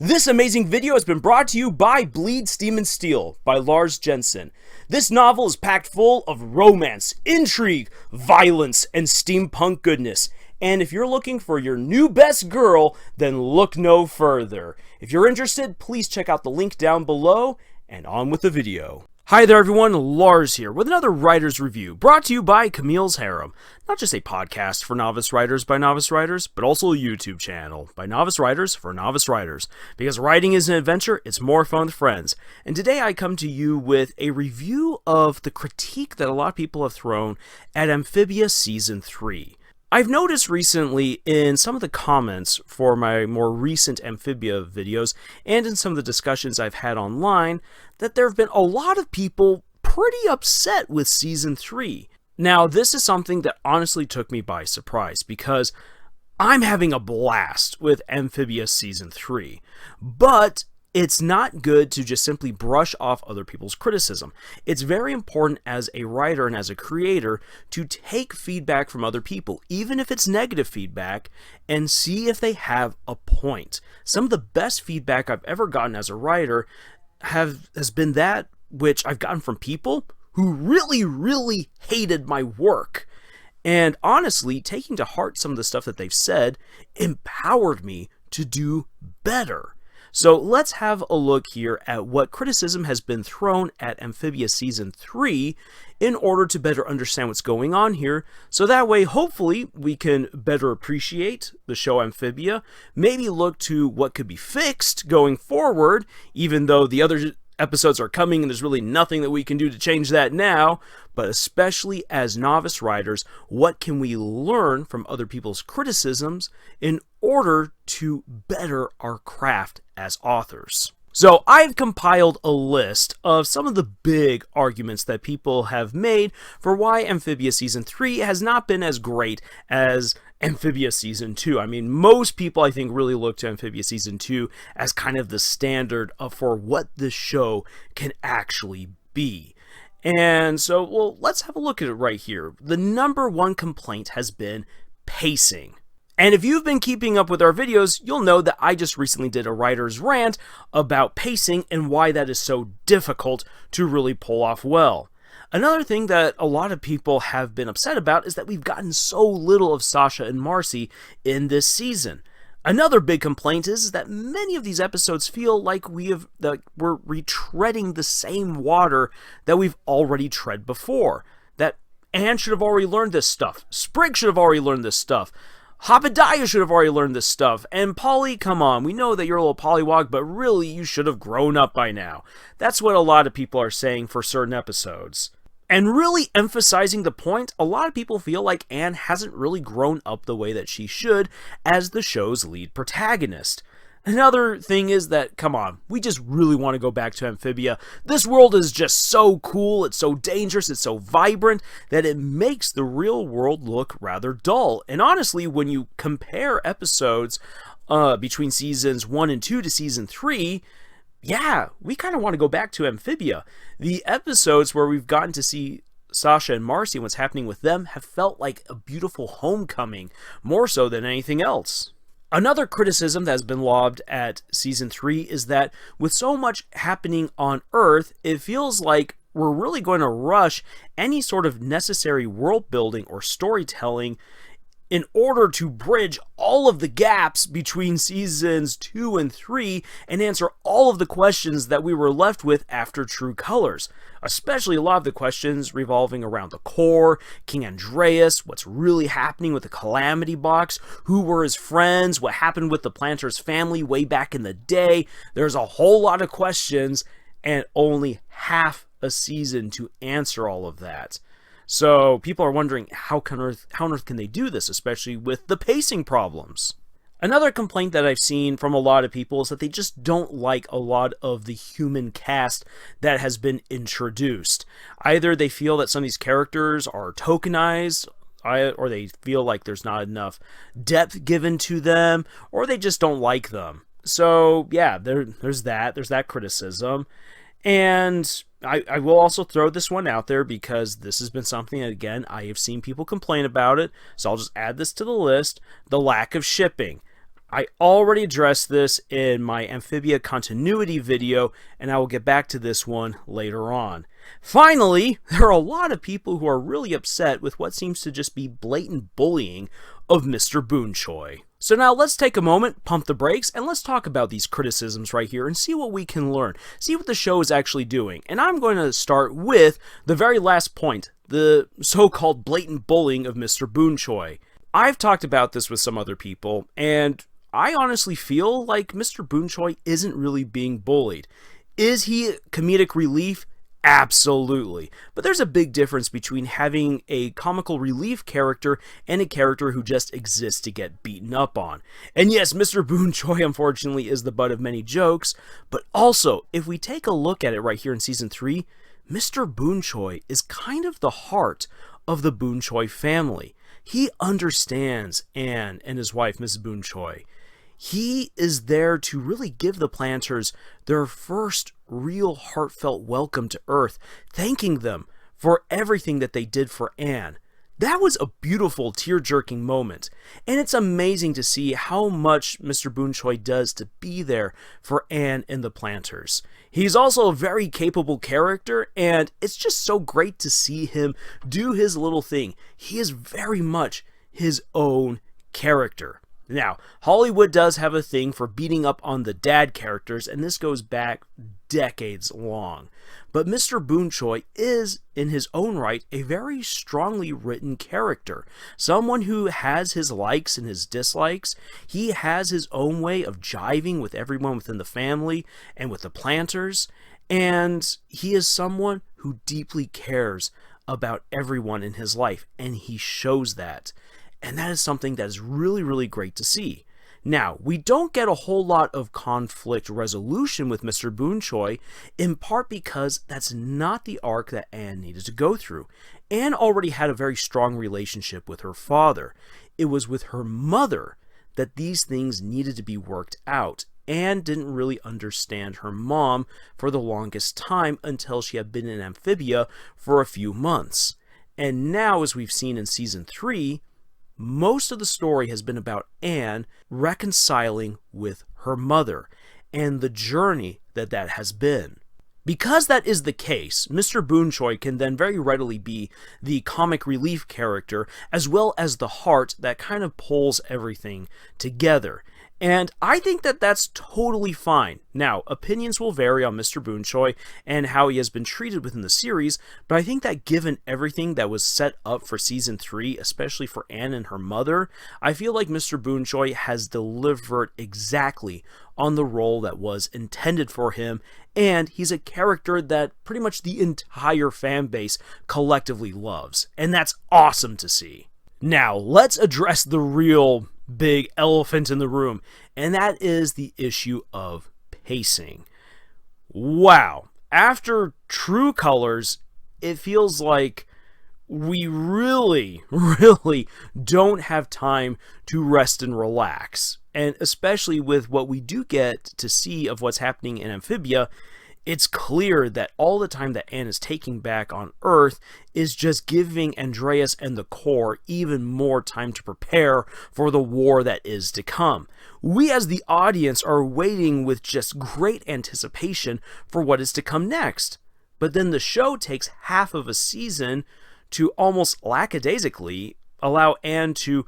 This amazing video has been brought to you by Bleed, Steam, and Steel by Lars Jensen. This novel is packed full of romance, intrigue, violence, and steampunk goodness. And if you're looking for your new best girl, then look no further. If you're interested, please check out the link down below, and on with the video. Hi there everyone, Lars here with another writer's review brought to you by Camille's Harem. Not just a podcast for novice writers by novice writers, but also a YouTube channel by novice writers for novice writers. Because writing is an adventure, it's more fun with friends. And today I come to you with a review of the critique that a lot of people have thrown at Amphibia Season 3. I've noticed recently in some of the comments for my more recent Amphibia videos and in some of the discussions I've had online that there have been a lot of people pretty upset with Season 3. Now, this is something that honestly took me by surprise because I'm having a blast with Amphibia Season 3, but it's not good to just simply brush off other people's criticism. It's very important as a writer and as a creator to take feedback from other people, even if it's negative feedback, and see if they have a point. Some of the best feedback I've ever gotten as a writer has been that which I've gotten from people who really hated my work. And honestly, taking to heart some of the stuff that they've said empowered me to do better. So let's have a look here at what criticism has been thrown at Amphibia Season 3 in order to better understand what's going on here, so that way hopefully we can better appreciate the show Amphibia, maybe look to what could be fixed going forward, even though the other episodes are coming and there's really nothing that we can do to change that now, but especially as novice writers, what can we learn from other people's criticisms in order to better our craft as authors? So I've compiled a list of some of the big arguments that people have made for why Amphibia Season 3 has not been as great as Amphibia Season 2. I mean, most people, I think, really look to Amphibia Season 2 as kind of the standard for what the show can actually be. And so, well, let's have a look at it right here. The number one complaint has been pacing. And if you've been keeping up with our videos, you'll know that I just recently did a writer's rant about pacing and why that is so difficult to really pull off well. Another thing that a lot of people have been upset about is that we've gotten so little of Sasha and Marcy in this season. Another big complaint is that many of these episodes feel like we're retreading the same water that we've already tread before. That Anne should have already learned this stuff. Sprig should have already learned this stuff. Habadiah should have already learned this stuff. And Polly, come on, we know that you're a little pollywog, but really you should have grown up by now. That's what a lot of people are saying for certain episodes. And really emphasizing the point, a lot of people feel like Anne hasn't really grown up the way that she should as the show's lead protagonist. Another thing is that, come on, we just really want to go back to Amphibia. This world is just so cool, it's so dangerous, it's so vibrant, that it makes the real world look rather dull. And honestly, when you compare episodes between Seasons 1 and 2 to Season 3, yeah, we kind of want to go back to Amphibia. The episodes where we've gotten to see Sasha and Marcy and what's happening with them have felt like a beautiful homecoming, more so than anything else. Another criticism that has been lobbed at Season 3 is that with so much happening on Earth, it feels like we're really going to rush any sort of necessary world building or storytelling in order to bridge all of the gaps between Seasons 2 and 3 and answer all of the questions that we were left with after True Colors. Especially a lot of the questions revolving around the core, King Andreas, what's really happening with the Calamity Box, who were his friends, what happened with the Planter's family way back in the day. There's a whole lot of questions and only half a season to answer all of that. So people are wondering how on earth can they do this, especially with the pacing problems. Another complaint that I've seen from a lot of people is that they just don't like a lot of the human cast that has been introduced. Either they feel that some of these characters are tokenized, or they feel like there's not enough depth given to them, or they just don't like them. So yeah, there's that criticism. And I will also throw this one out there because this has been something that, again, I have seen people complain about it, so I'll just add this to the list. The lack of shipping. I already addressed this in my Amphibia continuity video, and I will get back to this one later on. Finally, there are a lot of people who are really upset with what seems to just be blatant bullying of Mr. Boonchoi. So now let's take a moment, pump the brakes, and let's talk about these criticisms right here and see what we can learn, see what the show is actually doing. And I'm going to start with the very last point, the so-called blatant bullying of Mr. Boonchoi. I've talked about this with some other people, and I honestly feel like Mr. Boonchoi isn't really being bullied. Is he comedic relief? Absolutely. But there's a big difference between having a comical relief character and a character who just exists to get beaten up on. And yes, Mr. Boonchoi unfortunately is the butt of many jokes, but also, if we take a look at it right here in Season 3, Mr. Boonchoi is kind of the heart of the Boonchoi family. He understands Anne and his wife, Mrs. Boonchoi. He is there to really give the planters their first real heartfelt welcome to Earth, thanking them for everything that they did for Anne. That was a beautiful, tear-jerking moment, and it's amazing to see how much Mr. Boonchoi does to be there for Anne and the planters. He's also a very capable character, and it's just so great to see him do his little thing. He is very much his own character. Now, Hollywood does have a thing for beating up on the dad characters, and this goes back decades long. But Mr. Boonchoi is, in his own right, a very strongly written character. Someone who has his likes and his dislikes. He has his own way of jiving with everyone within the family and with the planters. And he is someone who deeply cares about everyone in his life, and he shows that. And that is something that is really, really great to see. Now, we don't get a whole lot of conflict resolution with Mr. Boonchoi, in part because that's not the arc that Anne needed to go through. Anne already had a very strong relationship with her father. It was with her mother that these things needed to be worked out. Anne didn't really understand her mom for the longest time until she had been in Amphibia for a few months. And now, as we've seen in Season 3, most of the story has been about Anne reconciling with her mother and the journey that has been. Because that is the case, Mr. Boonchoi can then very readily be the comic relief character as well as the heart that kind of pulls everything together. And I think that that's totally fine. Now, opinions will vary on Mr. Boonchoi and how he has been treated within the series, but I think that given everything that was set up for Season 3, especially for Anne and her mother, I feel like Mr. Boonchoi has delivered exactly on the role that was intended for him, and he's a character that pretty much the entire fan base collectively loves, and that's awesome to see. Now, let's address the real big elephant in the room, and that is the issue of pacing. Wow. After True Colors, it feels like we really don't have time to rest and relax. And especially with what we do get to see of what's happening in Amphibia, it's clear that all the time that Anne is taking back on Earth is just giving Andreas and the Corps even more time to prepare for the war that is to come. We as the audience are waiting with just great anticipation for what is to come next. But then the show takes half of a season to almost lackadaisically allow Anne to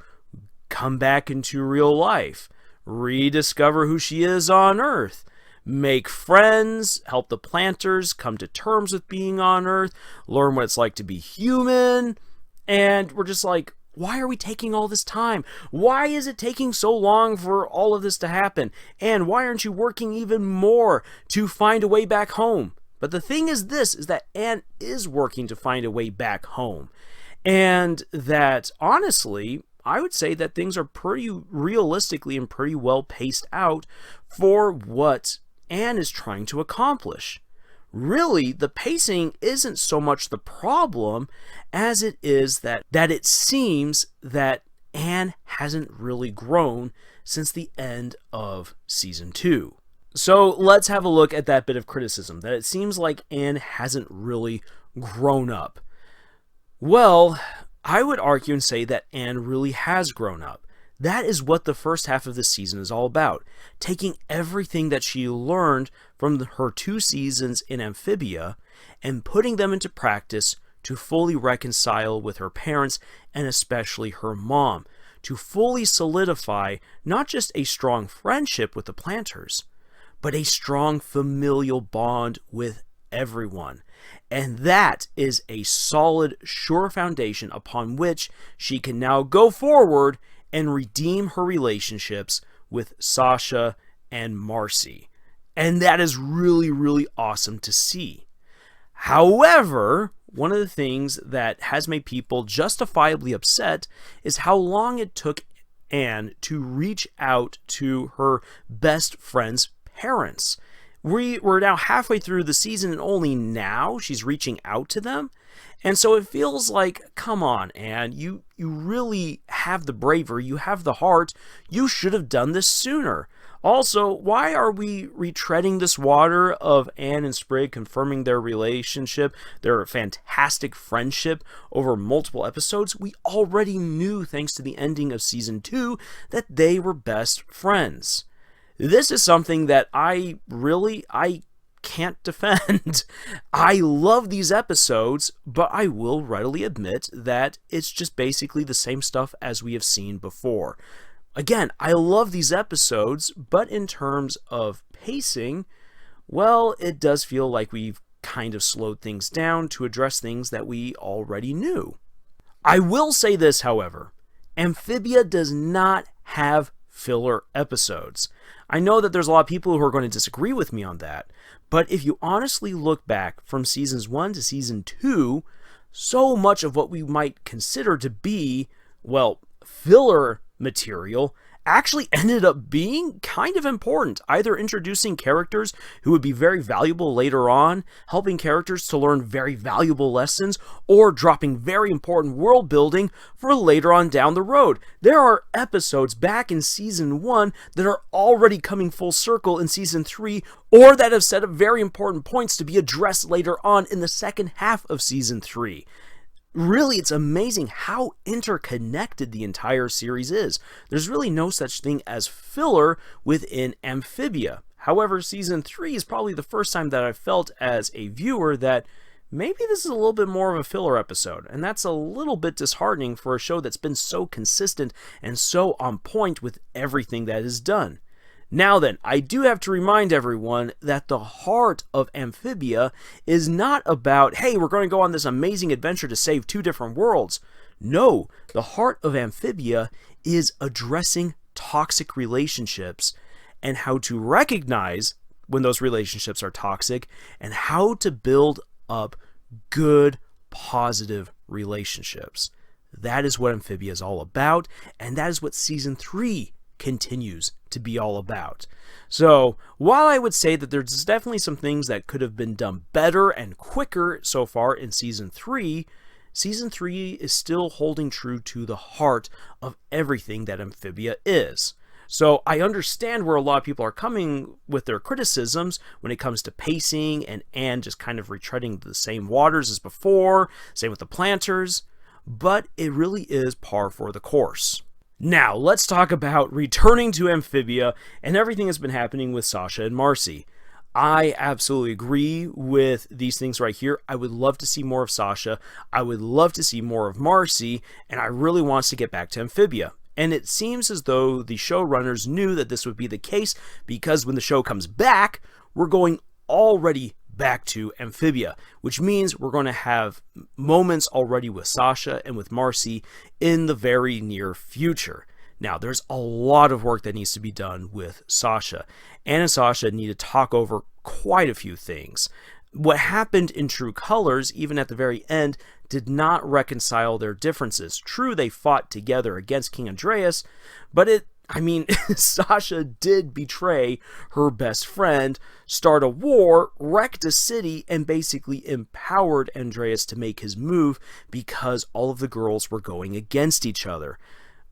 come back into real life, rediscover who she is on Earth, make friends, help the planters come to terms with being on Earth, learn what it's like to be human, and we're just like, why are we taking all this time? Why is it taking so long for all of this to happen? And why aren't you working even more to find a way back home? But the thing is this, is that Anne is working to find a way back home. And that, honestly, I would say that things are pretty realistically and pretty well paced out for what Anne is trying to accomplish. Really, the pacing isn't so much the problem as it is that it seems that Anne hasn't really grown since the end of Season 2. So let's have a look at that bit of criticism, that it seems like Anne hasn't really grown up. Well, I would argue and say that Anne really has grown up. That is what the first half of the season is all about. Taking everything that she learned from her 2 seasons in Amphibia and putting them into practice to fully reconcile with her parents and especially her mom, to fully solidify not just a strong friendship with the planters, but a strong familial bond with everyone. And that is a solid, sure foundation upon which she can now go forward and redeem her relationships with Sasha and Marcy. And that is really, really awesome to see. However, one of the things that has made people justifiably upset is how long it took Anne to reach out to her best friend's parents. We're now halfway through the season and only now she's reaching out to them. And so it feels like, come on, Anne, you really have the bravery, you have the heart, you should have done this sooner. Also, why are we retreading this water of Anne and Sprig confirming their relationship, their fantastic friendship over multiple episodes? We already knew, thanks to the ending of season 2, that they were best friends. This is something that I can't defend. I love these episodes, but I will readily admit that it's just basically the same stuff as we have seen before. Again, I love these episodes, but in terms of pacing, well, it does feel like we've kind of slowed things down to address things that we already knew. I will say this, however, Amphibia does not have filler episodes. I know that there's a lot of people who are going to disagree with me on that, but if you honestly look back from seasons 1 to season 2, so much of what we might consider to be, well, filler material actually ended up being kind of important, either introducing characters who would be very valuable later on, helping characters to learn very valuable lessons, or dropping very important world building for later on down the road. There are episodes back in season 1 that are already coming full circle in season 3, or that have set up very important points to be addressed later on in the second half of season 3. Really, it's amazing how interconnected the entire series is. There's really no such thing as filler within Amphibia. However, season 3 is probably the first time that I've felt as a viewer that maybe this is a little bit more of a filler episode, and that's a little bit disheartening for a show that's been so consistent and so on point with everything that is done. Now then, I do have to remind everyone that the heart of Amphibia is not about, hey, we're going to go on this amazing adventure to save 2 different worlds. No, the heart of Amphibia is addressing toxic relationships and how to recognize when those relationships are toxic and how to build up good, positive relationships. That is what Amphibia is all about, and that is what season 3 continues to be all about. So, while I would say that there's definitely some things that could have been done better and quicker so far in season 3 is still holding true to the heart of everything that Amphibia is. So, I understand where a lot of people are coming with their criticisms when it comes to pacing and just kind of retreading the same waters as before, same with the planters, but it really is par for the course. Now, let's talk about returning to Amphibia and everything that's been happening with Sasha and Marcy. I absolutely agree with these things right here. I would love to see more of Sasha. I would love to see more of Marcy, and I really want to get back to Amphibia. And it seems as though the showrunners knew that this would be the case because when the show comes back, we're going already back to Amphibia, which means we're going to have moments already with Sasha and with Marcy in the very near future. Now, there's a lot of work that needs to be done with Sasha. Anne and Sasha need to talk over quite a few things. What happened in True Colors, even at the very end, did not reconcile their differences. True, they fought together against King Andreas, but Sasha did betray her best friend, start a war, wrecked a city, and basically empowered Andreas to make his move because all of the girls were going against each other.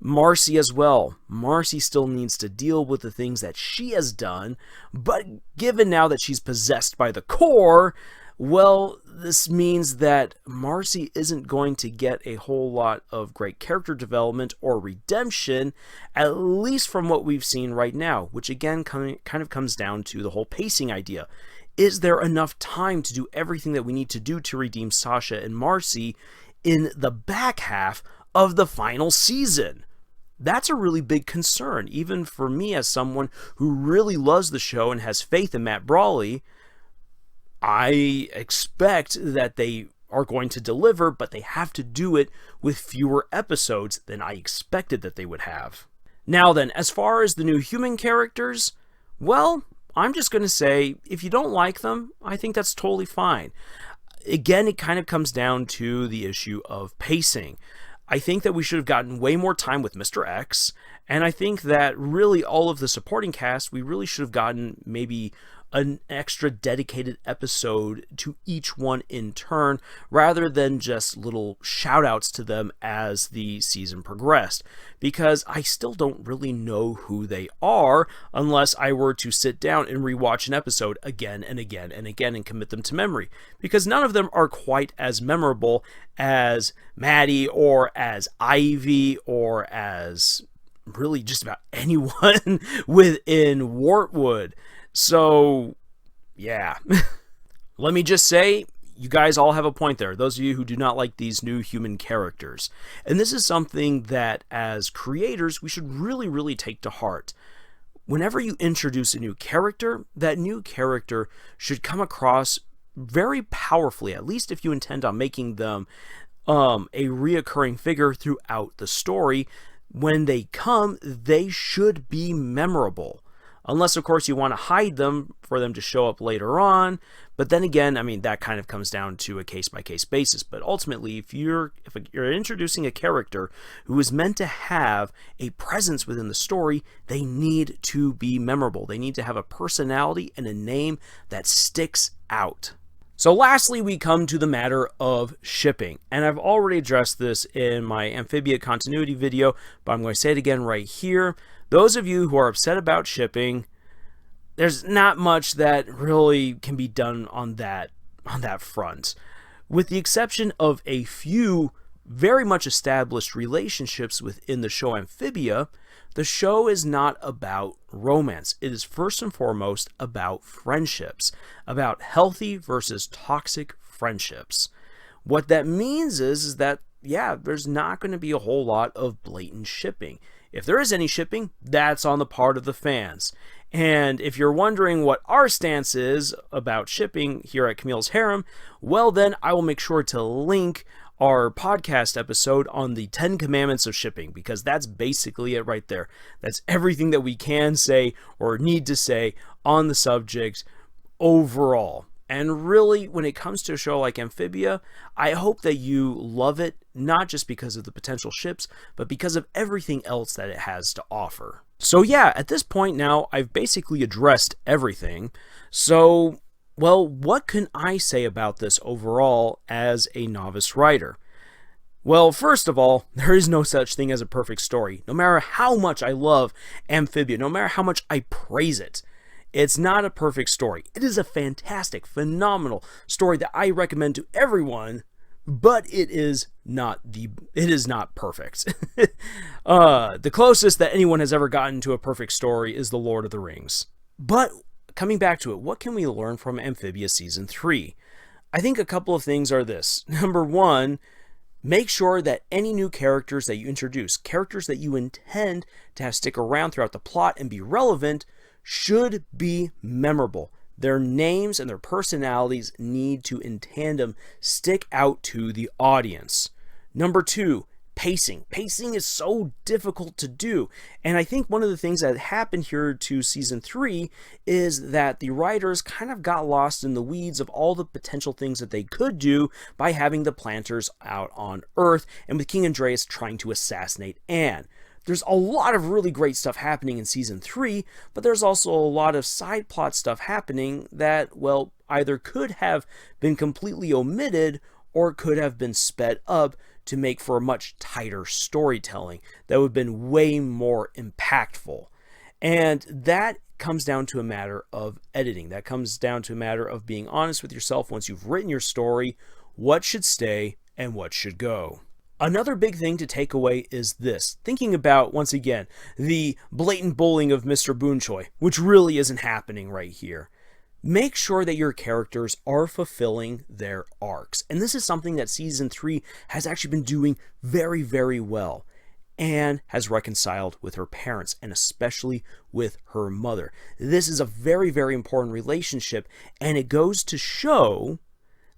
Marcy as well. Marcy still needs to deal with the things that she has done, but given now that she's possessed by the core, Well, this means that Marcy isn't going to get a whole lot of great character development or redemption, at least from what we've seen right now, which again kind of comes down to the whole pacing idea. Is there enough time to do everything that we need to do to redeem Sasha and Marcy in the back half of the final season? That's a really big concern, even for me as someone who really loves the show and has faith in Matt Brawley. I expect that they are going to deliver, but they have to do it with fewer episodes than I expected that they would have. Now then, as far as the new human characters, well, I'm just going to say, if you don't like them, I think that's totally fine. Again, it kind of comes down to the issue of pacing. I think that we should have gotten way more time with Mr. X, and I think that really all of the supporting cast, we really should have gotten maybe an extra dedicated episode to each one in turn, rather than just little shout outs to them as the season progressed, because I still don't really know who they are unless I were to sit down and rewatch an episode again and again and again and commit them to memory, because none of them are quite as memorable as Maddie or as Ivy or as really just about anyone within Wartwood. So, yeah. Let me just say, you guys all have a point there, those of you who do not like these new human characters. And this is something that, as creators, we should really take to heart. Whenever you introduce a new character, that new character should come across very powerfully, at least if you intend on making them a reoccurring figure throughout the story. When they come, they should be memorable. Unless, of course, you want to hide them for them to show up later on. But then again, I mean, that kind of comes down to a case-by-case basis. But ultimately, if you're introducing a character who is meant to have a presence within the story, they need to be memorable. They need to have a personality and a name that sticks out. So lastly, we come to the matter of shipping. And I've already addressed this in my Amphibia continuity video, but I'm going to say it again right here. Those of you who are upset about shipping, there's not much that really can be done on that front. With the exception of a few very much established relationships within the show Amphibia, the show is not about romance. It is first and foremost about friendships, about healthy versus toxic friendships. What that means is that, yeah, there's not going to be a whole lot of blatant shipping. If there is any shipping, that's on the part of the fans. And if you're wondering what our stance is about shipping here at Camille's Harem, well then I will make sure to link our podcast episode on the 10 Commandments of Shipping, because that's basically it right there. That's everything that we can say or need to say on the subject overall. And really, when it comes to a show like Amphibia, I hope that you love it, not just because of the potential ships, but because of everything else that it has to offer. So yeah, at this point now, I've basically addressed everything. So, well, what can I say about this overall as a novice writer? Well, first of all, there is no such thing as a perfect story. No matter how much I love Amphibia, no matter how much I praise it, it's not a perfect story. It is a fantastic, phenomenal story that I recommend to everyone, but it is not perfect. The closest that anyone has ever gotten to a perfect story is The Lord of the Rings. But coming back to it, what can we learn from Amphibia Season 3? I think a couple of things are this. Number one, make sure that any new characters that you introduce, characters that you intend to have stick around throughout the plot and be relevant, should be memorable. Their names and their personalities need to, in tandem, stick out to the audience. Number two, pacing. Pacing is so difficult to do. And I think one of the things that happened here to Season 3 is that the writers kind of got lost in the weeds of all the potential things that they could do by having the Planters out on Earth and with King Andreas trying to assassinate Anne. There's a lot of really great stuff happening in Season 3, but there's also a lot of side plot stuff happening that, well, either could have been completely omitted or could have been sped up to make for a much tighter storytelling that would have been way more impactful. And that comes down to a matter of editing. That comes down to a matter of being honest with yourself once you've written your story, what should stay and what should go. Another big thing to take away is this. Thinking about, once again, the blatant bullying of Mr. Boonchoi, which really isn't happening right here. Make sure that your characters are fulfilling their arcs. And this is something that Season 3 has actually been doing very, very well. Anne has reconciled with her parents, and especially with her mother. This is a very, very important relationship, and it goes to show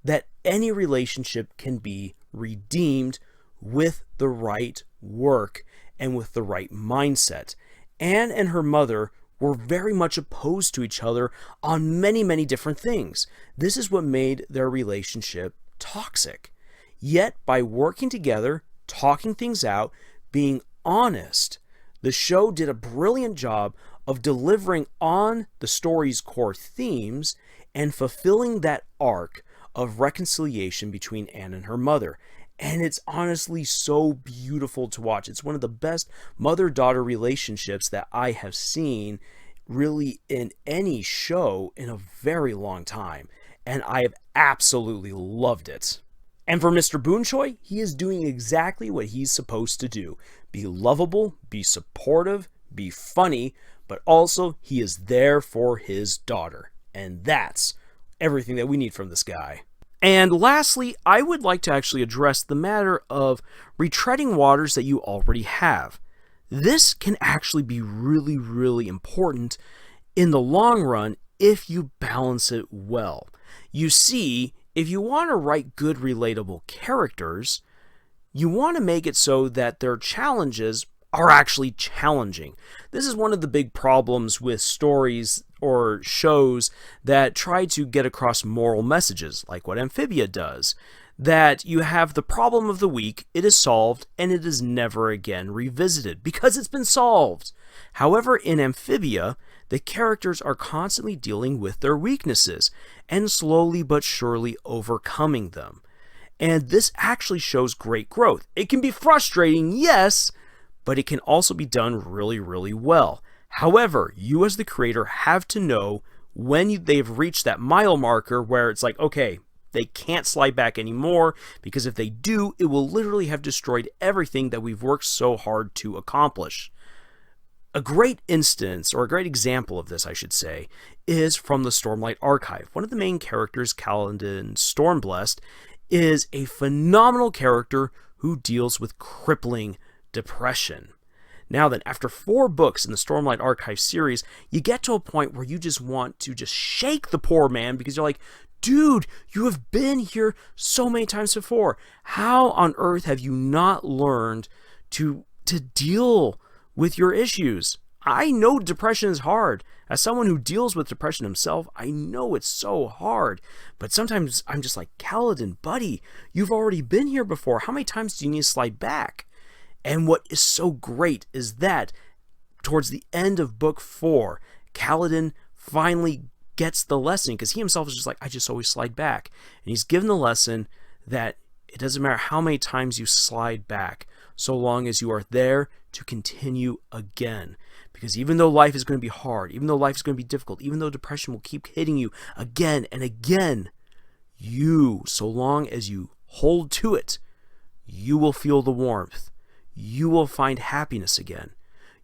that any relationship can be redeemed with the right work and with the right mindset. Anne and her mother were very much opposed to each other on many, many different things. This is what made their relationship toxic. Yet, by working together, talking things out, being honest, the show did a brilliant job of delivering on the story's core themes and fulfilling that arc of reconciliation between Anne and her mother. And it's honestly so beautiful to watch. It's one of the best mother-daughter relationships that I have seen really in any show in a very long time. And I have absolutely loved it. And for Mr. Boonchoi, he is doing exactly what he's supposed to do. Be lovable, be supportive, be funny, but also he is there for his daughter. And that's everything that we need from this guy. And lastly, I would like to actually address the matter of retreading waters that you already have. This can actually be really, really important in the long run if you balance it well. You see, if you want to write good, relatable characters, you want to make it so that their challenges are actually challenging. This is one of the big problems with stories or shows that try to get across moral messages, like what Amphibia does. That you have the problem of the week, it is solved, and it is never again revisited, because it's been solved. However, in Amphibia, the characters are constantly dealing with their weaknesses, and slowly but surely overcoming them. And this actually shows great growth. It can be frustrating, yes, but it can also be done really, really well. However, you as the creator have to know when they've reached that mile marker where it's like, okay, they can't slide back anymore, because if they do, it will literally have destroyed everything that we've worked so hard to accomplish. A great instance, or a great example of this, I should say, is from the Stormlight Archive. One of the main characters, Kaladin Stormblessed, is a phenomenal character who deals with crippling depression. Now then, after 4 books in the Stormlight Archive series, you get to a point where you just want to just shake the poor man, because you're like, dude, you have been here so many times before. How on earth have you not learned to deal with your issues? I know depression is hard. As someone who deals with depression himself, I know it's so hard. But sometimes I'm just like, Kaladin, buddy, you've already been here before. How many times do you need to slide back? And what is so great is that towards the end of book 4, Kaladin finally gets the lesson, because he himself is just like, I just always slide back. And he's given the lesson that it doesn't matter how many times you slide back, so long as you are there to continue again. Because even though life is going to be hard, even though life is going to be difficult, even though depression will keep hitting you again and again, you, so long as you hold to it, you will feel the warmth. You will find happiness again.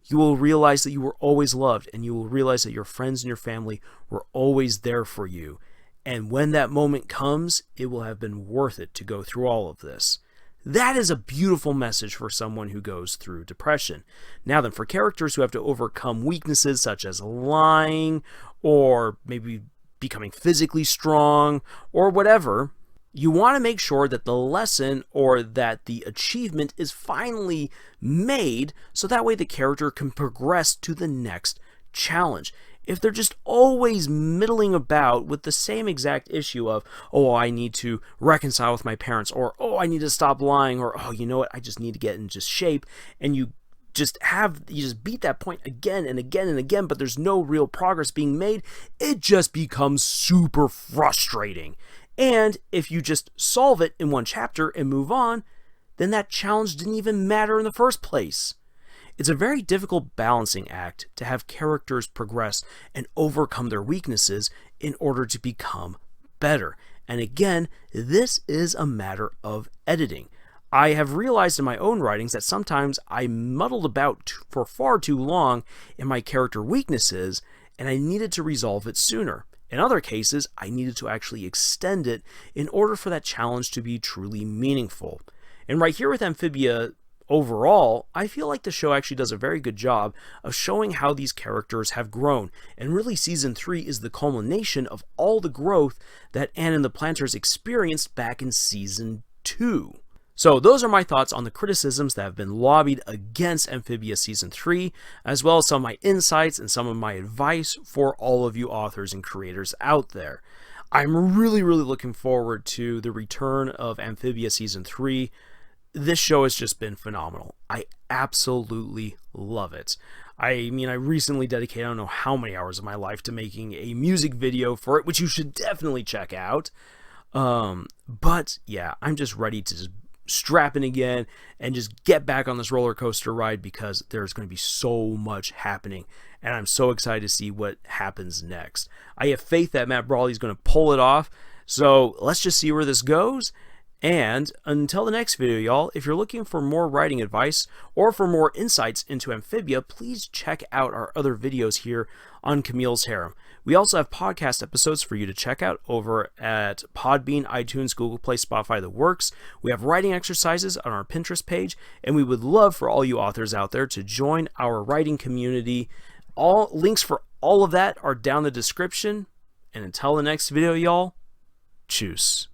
You will realize that you were always loved, and you will realize that your friends and your family were always there for you. And when that moment comes, it will have been worth it to go through all of this. That is a beautiful message for someone who goes through depression. Now then, for characters who have to overcome weaknesses such as lying, or maybe becoming physically strong, or whatever, you want to make sure that the lesson or that the achievement is finally made, so that way the character can progress to the next challenge. If they're just always middling about with the same exact issue of, oh, I need to reconcile with my parents, or oh, I need to stop lying, or oh, you know what, I just need to get in just shape, and you just beat that point again and again and again, but there's no real progress being made, it just becomes super frustrating. And if you just solve it in one chapter and move on, then that challenge didn't even matter in the first place. It's a very difficult balancing act to have characters progress and overcome their weaknesses in order to become better. And again, this is a matter of editing. I have realized in my own writings that sometimes I muddled about for far too long in my character weaknesses, and I needed to resolve it sooner. In other cases, I needed to actually extend it in order for that challenge to be truly meaningful. And right here with Amphibia, overall, I feel like the show actually does a very good job of showing how these characters have grown, and really Season 3 is the culmination of all the growth that Anne and the Planters experienced back in Season 2. So those are my thoughts on the criticisms that have been lobbied against Amphibia Season 3, as well as some of my insights and some of my advice for all of you authors and creators out there. I'm really looking forward to the return of Amphibia Season 3. This show has just been phenomenal. I absolutely love it. I mean, I recently dedicated I don't know how many hours of my life to making a music video for it, which you should definitely check out. But yeah, I'm just ready to just strap in again and just get back on this roller coaster ride, because there's going to be so much happening, and I'm so excited to see what happens next. I have faith that Matt Brawley is going to pull it off, so let's just see where this goes. And until the next video, y'all, if you're looking for more writing advice or for more insights into Amphibia, please check out our other videos here on Camille's Harem. We also have podcast episodes for you to check out over at Podbean, iTunes, Google Play, Spotify, the works. We have writing exercises on our Pinterest page, and we would love for all you authors out there to join our writing community. All links for all of that are down in the description. And until the next video, y'all, tschüss.